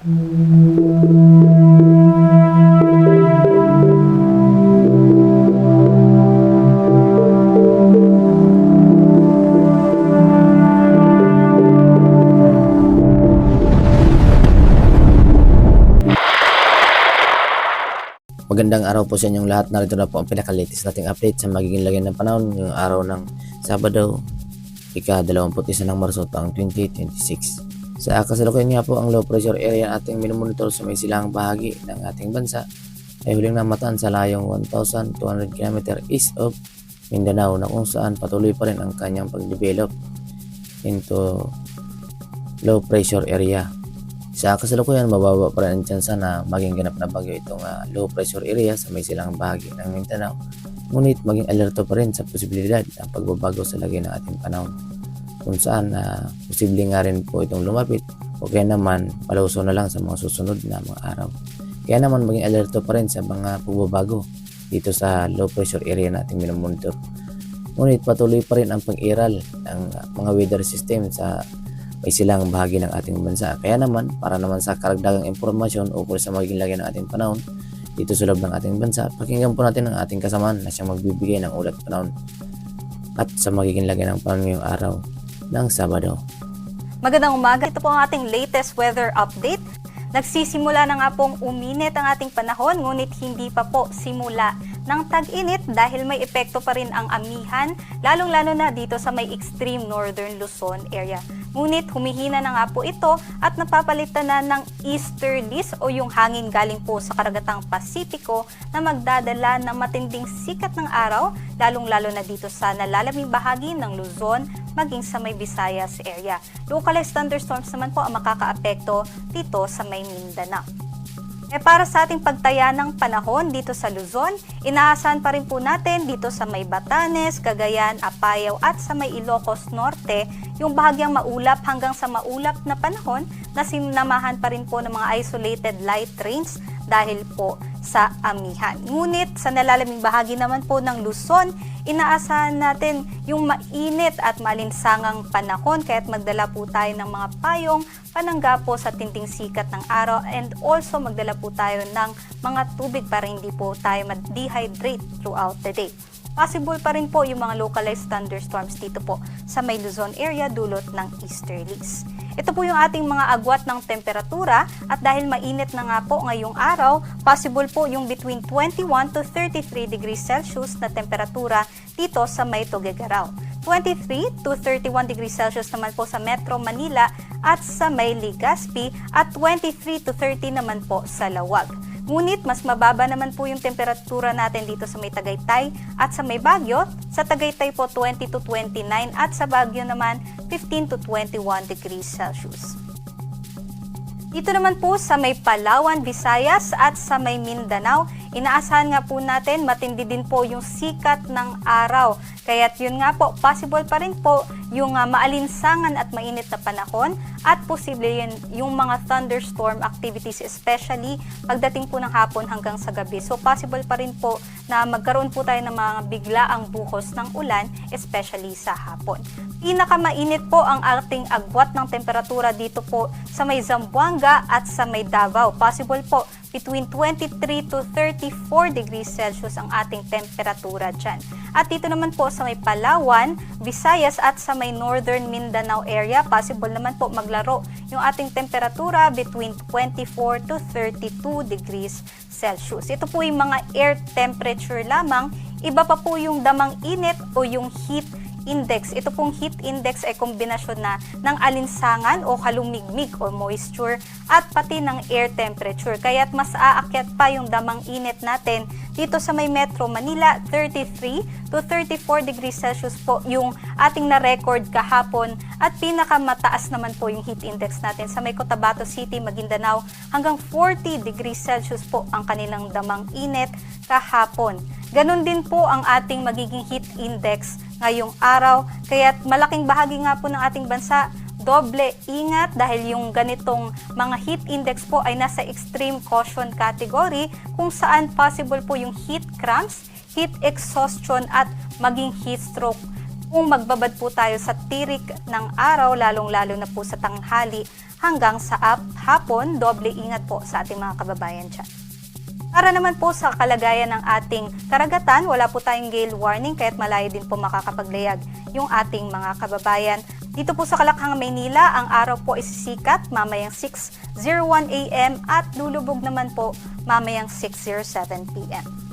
Magandang araw po sa inyong lahat. Narito na po ang pinaka-latest nating update sa magiging lagay ng panahon ngayong araw ng Sabado, ika-21 ng Marso taong 2026. Sa kasalukuyan nga po, ang low pressure area na ating minomonitor sa may silangang bahagi ng ating bansa ay huling namataan sa layong 1,200 km east of Mindanao, na kung saan patuloy pa rin ang kanyang pag-develop into low pressure area. Sa kasalukuyan, mababa pa rin ang tsansa na maging ganap na bagyo itong low pressure area sa may silangang bahagi ng Mindanao. Ngunit maging alerto pa rin sa posibilidad ng pagbabago sa lagay ng ating panahon, kung saan posible nga rin po itong lumapit o kaya naman paluso na lang sa mga susunod na mga araw. Kaya naman maging alerto pa rin sa mga pagbabago dito sa low pressure area na ating minomonitor. Ngunit patuloy pa rin ang pag-iral ng mga weather system sa may silang bahagi ng ating bansa. Kaya naman, para naman sa karagdagang impormasyon ukol sa magiging lagay ng ating panahon dito sa loob ng ating bansa, pakinggan po natin ang ating kasamaan na siyang magbibigay ng ulat panahon at sa magiging lagay ng panahon ngayong araw ng Sabado. Magandang umaga. Ito po ang ating latest weather update. Nagsisimula na nga pong uminit ang ating panahon, ngunit hindi pa po simula ng tag-init dahil may epekto pa rin ang amihan, lalong-lalo na dito sa may extreme northern Luzon area. Ngunit humihina na nga po ito at napapalitan na ng easterlies o yung hangin galing po sa karagatang Pasipiko na magdadala ng matinding sikat ng araw, lalong-lalo na dito sa nalalamig bahagi ng Luzon maging sa may Visayas area. Localized thunderstorms naman po ang makakaapekto dito sa may Mindanao. Para sa ating pagtaya ng panahon dito sa Luzon, inaasahan pa rin po natin dito sa may Batanes, Cagayan, Apayao at sa may Ilocos Norte yung bahagyang maulap hanggang sa maulap na panahon na sinamahan pa rin po ng mga isolated light rains dahil po sa amihan. Ngunit sa nalalamig bahagi naman po ng Luzon, inaasahan natin yung mainit at malinsangang panahon, kaya't magdala po tayo ng mga payong panangga po sa tinding sikat ng araw, and also magdala po tayo ng mga tubig para hindi po tayo ma-dehydrate throughout the day. Possible pa rin po yung mga localized thunderstorms dito po sa may Luzon area dulot ng easterlies. Ito po yung ating mga agwat ng temperatura, at dahil mainit na nga po ngayong araw, possible po yung between 21 to 33 degrees Celsius na temperatura dito sa may Tuguegarao. 23 to 31 degrees Celsius naman po sa Metro Manila at sa may Legazpi, at 23 to 30 naman po sa Lawag. Ngunit mas mababa naman po yung temperatura natin dito sa may Tagaytay at sa may Baguio. Sa Tagaytay po 20 to 29 at sa Baguio naman 15 to 21 degrees Celsius. Dito naman po sa may Palawan, Visayas at sa may Mindanao, inaasahan nga po natin matindi din po yung sikat ng araw. Kaya't yun nga po, possible pa rin po yung maalinsangan at mainit na panahon, at posible yun yung mga thunderstorm activities, especially pagdating po ng hapon hanggang sa gabi. So possible pa rin po na magkaroon po tayo ng mga biglaang buhos ng ulan, especially sa hapon. Pinakamainit po ang ating agwat ng temperatura dito po sa may Zamboanga at sa may Davao. Possible po between 23 to 34 degrees Celsius ang ating temperatura dyan. At dito naman po sa may Palawan, Visayas at sa may Northern Mindanao area, possible naman po maglaro yung ating temperatura between 24 to 32 degrees Celsius. Ito po yung mga air temperature lamang, iba pa po yung damang init o yung heat index. Ito pong heat index ay kombinasyon na ng alinsangan o halumigmig o moisture at pati ng air temperature. Kaya't mas aakyat pa yung damang init natin dito sa may Metro Manila, 33 to 34 degrees Celsius po yung ating na-record kahapon, at pinakamataas naman po yung heat index natin sa may Cotabato City, Maguindanao, hanggang 40 degrees Celsius po ang kanilang damang init kahapon. Ganon din po ang ating magiging heat index ngayong araw, kaya't malaking bahagi nga po ng ating bansa doble ingat dahil yung ganitong mga heat index po ay nasa extreme caution category, kung saan possible po yung heat cramps, heat exhaustion at maging heat stroke kung magbabad po tayo sa tirik ng araw, lalong-lalo na po sa tanghali hanggang sa hapon. Doble ingat po sa ating mga kababayan dyan. Para naman po sa kalagayan ng ating karagatan, wala po tayong gale warning kaya't malayo din po makakapaglayag yung ating mga kababayan. Dito po sa Kalakhang, Maynila, ang araw po isisikat mamayang 6:01 AM at lulubog naman po mamayang 6:07 PM.